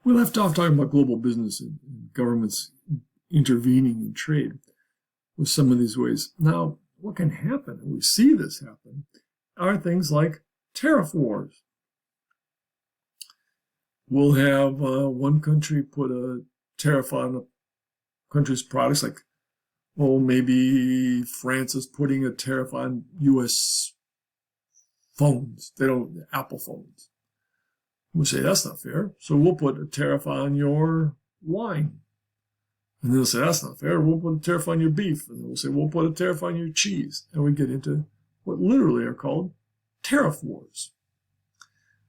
We left off talking about global business and governments intervening in trade with some of these ways. Now, what can happen, and we see this happen, are things like tariff wars. We'll have one country put a tariff on a country's products, like, maybe France is putting a tariff on U.S. phones. They don't, Apple phones. We'll say, that's not fair. So we'll put a tariff on your wine. And they'll say, that's not fair. We'll put a tariff on your beef. And we'll say, we'll put a tariff on your cheese. And we get into what literally are called tariff wars.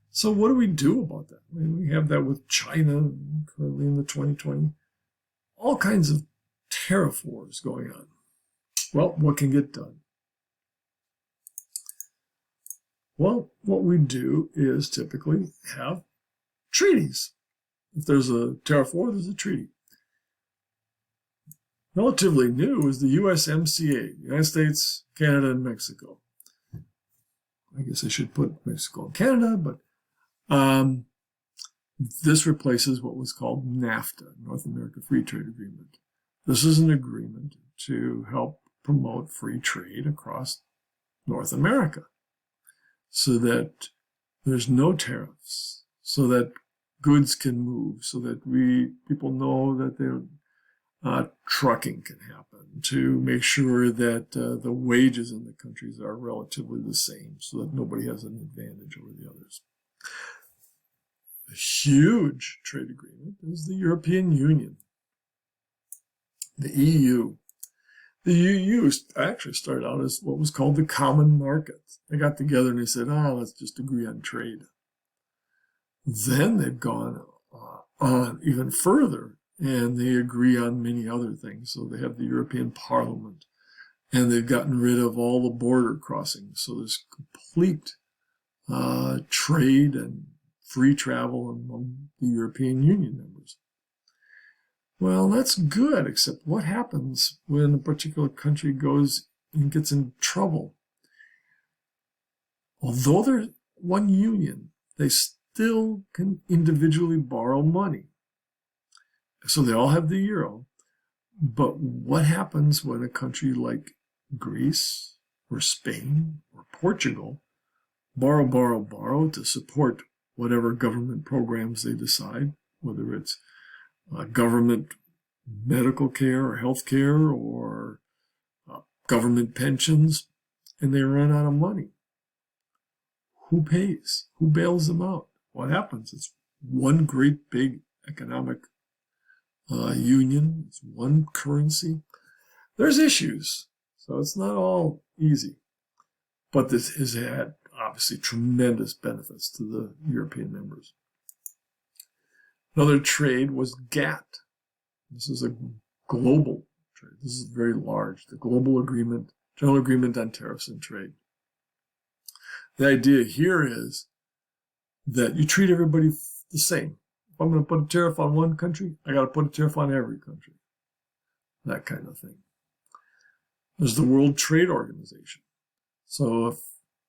So what do we do about that? I mean, we have that with China currently in the 2020. All kinds of tariff wars going on. Well, what can get done? Well, what we do is typically have treaties. If there's a tariff war, there's a treaty. Relatively new is the USMCA, United States, Canada, and Mexico. I guess I should put Mexico and Canada, but this replaces what was called NAFTA, North America Free Trade Agreement. This is an agreement to help promote free trade across North America so that there's no tariffs, so that goods can move, so that people know that trucking can happen, to make sure that the wages in the countries are relatively the same so that nobody has an advantage over the others. A huge trade agreement is the European Union, the EU. The EU actually started out as what was called the common market. They got together and they said, let's just agree on trade. Then they've gone on even further, and they agree on many other things. So they have the European Parliament, and they've gotten rid of all the border crossings. So there's complete trade and free travel among the European Union members. Well, that's good, except what happens when a particular country goes and gets in trouble? Although they're one union, they still can individually borrow money. So they all have the euro. But what happens when a country like Greece or Spain or Portugal borrow to support whatever government programs they decide, whether it's government medical care or health care or government pensions, and they run out of money? Who pays? Who bails them out? What happens? It's one great big economic union. It's one currency. There's issues, so it's not all easy. But this has had, obviously, tremendous benefits to the European members. Another trade was GATT. This is a global trade. This is very large. The Global Agreement, General Agreement on Tariffs and Trade. The idea here is that you treat everybody the same. If I'm going to put a tariff on one country, I got to put a tariff on every country. That kind of thing. There's the World Trade Organization. So if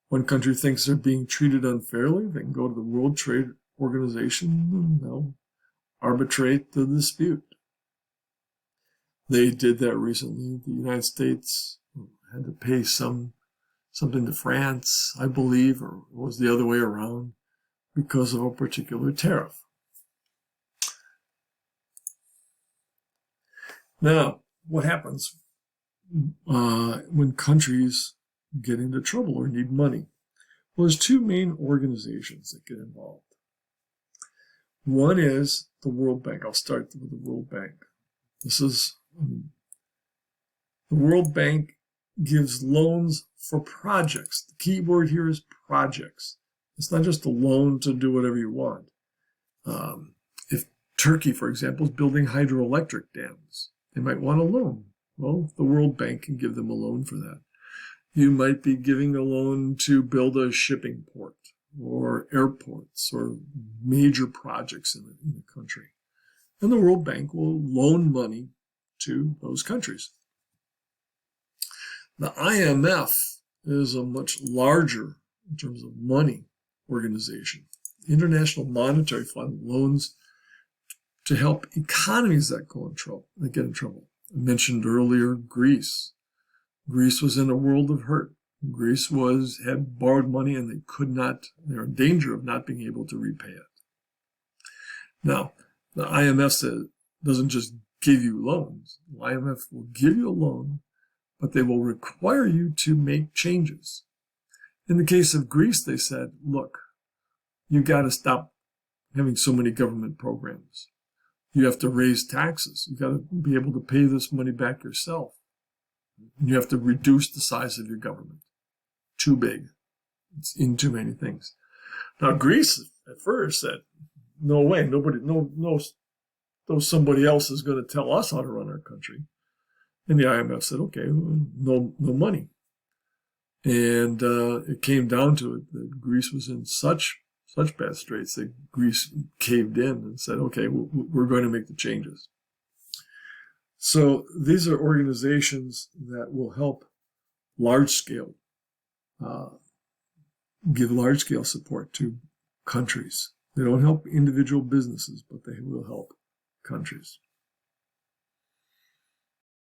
one country thinks they're being treated unfairly, they can go to the World Trade Organization and they'll arbitrate the dispute. They did that recently. The United States had to pay something to France, I believe, or it was the other way around, because of a particular tariff. Now, what happens when countries get into trouble or need money? Well, there's two main organizations that get involved. One is the World Bank. I'll start with the World Bank. This is the World Bank gives loans for projects. The key word here is projects. It's not just a loan to do whatever you want. If Turkey, for example, is building hydroelectric dams, they might want a loan. Well, the World Bank can give them a loan for that. You might be giving a loan to build a shipping port or airports or major projects in the country. And the World Bank will loan money to those countries. The IMF is a much larger, in terms of money, organization. The International Monetary Fund loans to help economies that get in trouble. I mentioned earlier Greece. Greece was in a world of hurt. Greece had borrowed money and they're in danger of not being able to repay it. Now, the IMF doesn't just give you loans. The IMF will give you a loan, but they will require you to make changes. In the case of Greece, they said, look, you got to stop having so many government programs. You have to raise taxes. You got to be able to pay this money back yourself. You have to reduce the size of your government. Too big. It's in too many things. Now, Greece at first said, no way, somebody else is going to tell us how to run our country. And the IMF said, okay, no money. And it came down to it that Greece was in such bad straits that Greece caved in and said, okay, we're going to make the changes. So these are organizations that will help give large-scale support to countries. They don't help individual businesses, but they will help countries.